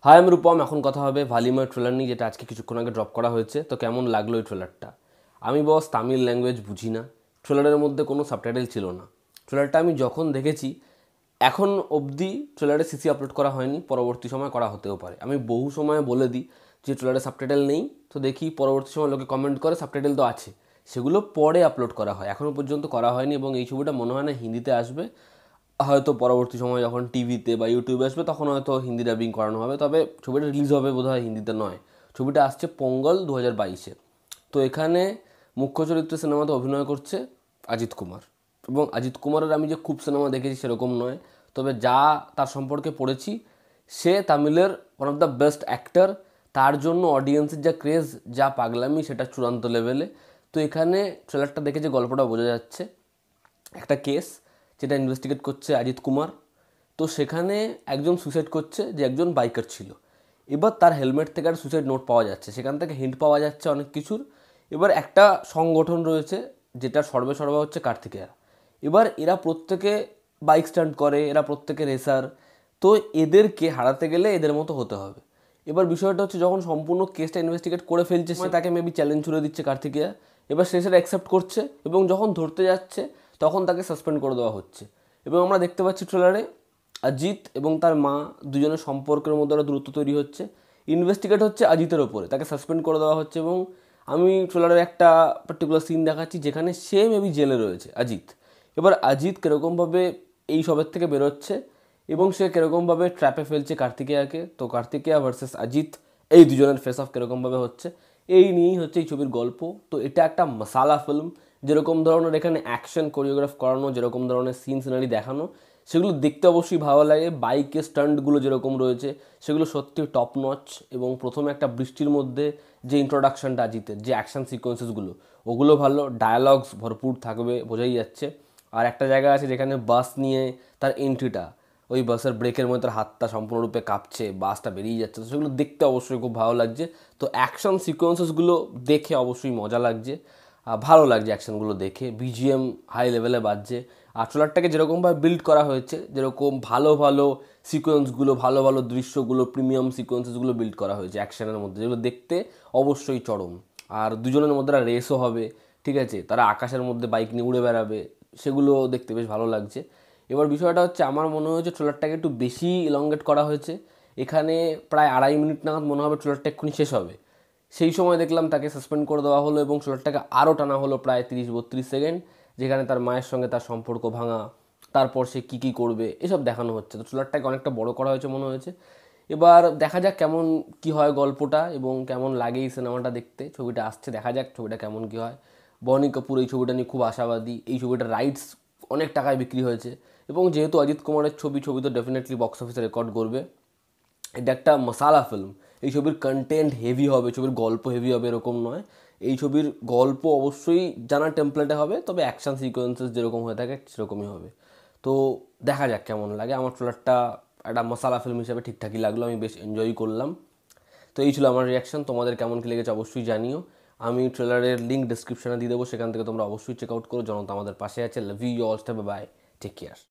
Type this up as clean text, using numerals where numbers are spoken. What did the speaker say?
High আমি রূপম। এখন কথা হবে ভালিমার ট্রেলার নিয়ে, যেটা আজকে কিছুক্ষণ আগে ড্রপ করা হয়েছে। তো কেমন লাগলো এই ট্রেলারটা? আমি বস তামিল ল্যাঙ্গুয়েজ বুঝি না, ট্রেলারের মধ্যে কোনো সাবটাইটেল ছিল না। ট্রেলারটা আমি যখন দেখেছি, এখন অবধি ট্রেলারে সিসি আপলোড করা হয়নি, পরবর্তী সময় করা হতেও পারে। আমি বহু সময় বলে দিই যে ট্রেলারে সাবটাইটেল নেই, তো দেখি পরবর্তী সময় লোকে কমেন্ট করে সাবটাইটেল তো আছে, সেগুলো পরে আপলোড করা হয়, এখনও পর্যন্ত করা হয়নি। এবং এই ছবিটা মনে হয় না হিন্দিতে আসবে, হয়তো পরবর্তী সময় যখন টিভিতে বা ইউটিউবে আসবে তখন হয়তো হিন্দি ডাবিং করানো হবে। তবে ছবিটা রিলিজ হবে বোধহয় হিন্দিতে নয়, ছবিটা আসছে পোঙ্গল 2022-এ। তো এখানে মুখ্য চরিত্রে সিনেমাতে অভিনয় করছে অজিত কুমার। এবং অজিত কুমারের আমি যে খুব সিনেমা দেখেছি সেরকম নয়, তবে যা তার সম্পর্কে পড়েছি, সে তামিলের one of the best actor. তার জন্য অডিয়েন্সের যা ক্রেজ, যা পাগলামি, সেটা চূড়ান্ত লেভেলে। তো এখানে ট্রেলারটা দেখে যে গল্পটা বোঝা যাচ্ছে, একটা কেস যেটা ইনভেস্টিগেট করছে অজিত কুমার। তো সেখানে একজন সুইসাইড করছে যে একজন বাইকার ছিল। এবার তার হেলমেট থেকে আর সুইসাইড নোট পাওয়া যাচ্ছে, সেখান থেকে হিন্ট পাওয়া যাচ্ছে অনেক কিছুর। এবার একটা সংগঠন রয়েছে যেটা সর্বা হচ্ছে কার্তিকেয়া। এবার এরা প্রত্যেকে বাইক স্টান্ট করে, এরা প্রত্যেকে রেসার। তো এদেরকে হারাতে গেলে এদের মতো হতে হবে। এবার বিষয়টা হচ্ছে, যখন সম্পূর্ণ কেসটা ইনভেস্টিগেট করে ফেলছে, সে তাকে মেবি চ্যালেঞ্জ ছুড়ে দিচ্ছে কার্তিকেয়া। এবার সে সেটা অ্যাকসেপ্ট করছে এবং যখন ধরতে যাচ্ছে তখন তাকে সাসপেন্ড করে দেওয়া হচ্ছে। এবং আমরা দেখতে পাচ্ছি ট্রেলারে অজিত এবং তার মা দুজনের সম্পর্কের মধ্যে একটা দূরত্ব তৈরি হচ্ছে। ইনভেস্টিগেট হচ্ছে অজিতের ওপরে, তাকে সাসপেন্ড করে দেওয়া হচ্ছে। এবং আমি ট্রেলারের একটা পার্টিকুলার সিন দেখাচ্ছি যেখানে সে মেবি জেলে রয়েছে অজিত। এবার অজিত কীরকমভাবে এই সবের থেকে বেরোচ্ছে এবং সে কীরকমভাবে ট্র্যাপে ফেলছে কার্তিকেয়াকে। তো কার্তিকেয়া ভার্সেস অজিত, এই দুজনের ফেস অফ কীরকমভাবে হচ্ছে, এই নিয়েই হচ্ছে এই ছবির গল্প। তো এটা একটা মশালা ফিল্ম। যেরকম ধরনের এখানে অ্যাকশন কোরিওগ্রাফ করানো, যেরকম ধরনের সিন সিনারি দেখানো, সেগুলো দেখতে অবশ্যই ভালো লাগে। বাইকের স্টান্টগুলো যেরকম রয়েছে সেগুলো সত্যি টপ নচ। এবং প্রথমে একটা বৃষ্টির মধ্যে যে ইন্ট্রোডাকশনটা অজিতের, যে অ্যাকশন সিকোয়েন্সেসগুলো, ওগুলো ভালো। ডায়ালগস ভরপুর থাকবে, বোঝাই যাচ্ছে। আর একটা জায়গা আছে যেখানে বাস নিয়ে তার এন্ট্রিটা, ওই বাসের ব্রেকের মধ্যে তার হাতটা সম্পূর্ণরূপে কাঁপছে, বাসটা বেরিয়ে যাচ্ছে, তো সেগুলো দেখতে অবশ্যই খুব ভালো লাগছে। তো অ্যাকশন সিকোয়েন্সেসগুলো দেখে অবশ্যই মজা লাগছে, ভালো লাগছে অ্যাকশনগুলো দেখে। বিজিএম হাই লেভেলে বাজছে। আর ট্রেলারটাকে যেরকমভাবে বিল্ড করা হয়েছে, যেরকম ভালো ভালো সিকোয়েন্সগুলো, ভালো ভালো দৃশ্যগুলো, প্রিমিয়াম সিকোয়েন্সেসগুলো বিল্ড করা হয়েছে অ্যাকশনের মধ্যে, যেগুলো দেখতে অবশ্যই চরম। আর দুজনের মধ্যে একটা রেসও হবে, ঠিক আছে, তারা আকাশের মধ্যে বাইক নিয়ে উড়ে বেড়াবে, সেগুলো দেখতে বেশ ভালো লাগছে। এবার বিষয়টা হচ্ছে, আমার মনে হয়েছে ট্রেলারটাকে একটু বেশি ইলংগেট করা হয়েছে। এখানে প্রায় 2.5 মিনিট নাগাদ মনে হবে ট্রেলারটা এক্ষুনি শেষ হবে, সেই সময় দেখলাম তাকে সাসপেন্ড করে দেওয়া হলো এবং ট্রেলারটাকে আরও টানা হলো প্রায় 30-32 সেকেন্ড, যেখানে তার মায়ের সঙ্গে তার সম্পর্ক ভাঙা, তারপর সে কী কী করবে, এসব দেখানো হচ্ছে। তো ট্রেলারটাকে অনেকটা বড় করা হয়েছে মনে হয়েছে। এবার দেখা যাক কেমন কি হয় গল্পটা এবং কেমন লাগে এই সিনেমাটা দেখতে। ছবিটা আসছে, দেখা যাক ছবিটা কেমন কি হয়। বনি কাপুর এই ছবিটা নিয়ে খুব আশাবাদী। এই ছবিটার রাইটস অনেক টাকায় বিক্রি হয়েছে এবং যেহেতু অজিত কুমারের ছবি, ছবি তো ডেফিনেটলি বক্স অফিসে রেকর্ড করবে। এটা একটা মশালা ফিল্ম। এই ছবির কন্টেন্ট হেভি হবে, ছবির গল্প হেভি হবে এরকম নয়। এই ছবির গল্প অবশ্যই জানা টেমপ্লেটে হবে, তবে অ্যাকশন সিকোয়েন্সেস যেরকম হয়ে থাকে সেরকমই হবে। তো দেখা যাক কেমন লাগে। আমার ট্রেলারটা একটা মশালা ফিল্ম হিসেবে ঠিকঠাকই লাগলো, আমি বেশ এনজয় করলাম। তো এই ছিল আমার রিয়াকশন। তোমাদের কেমন কী লেগেছে অবশ্যই জানিও। আমি ট্রেলারের লিঙ্ক ডিসক্রিপশনে দিয়ে দেবো, সেখান থেকে তোমরা অবশ্যই চেক আউট করো। জনতা আমাদের পাশে আছে। Love you all, bye, take care.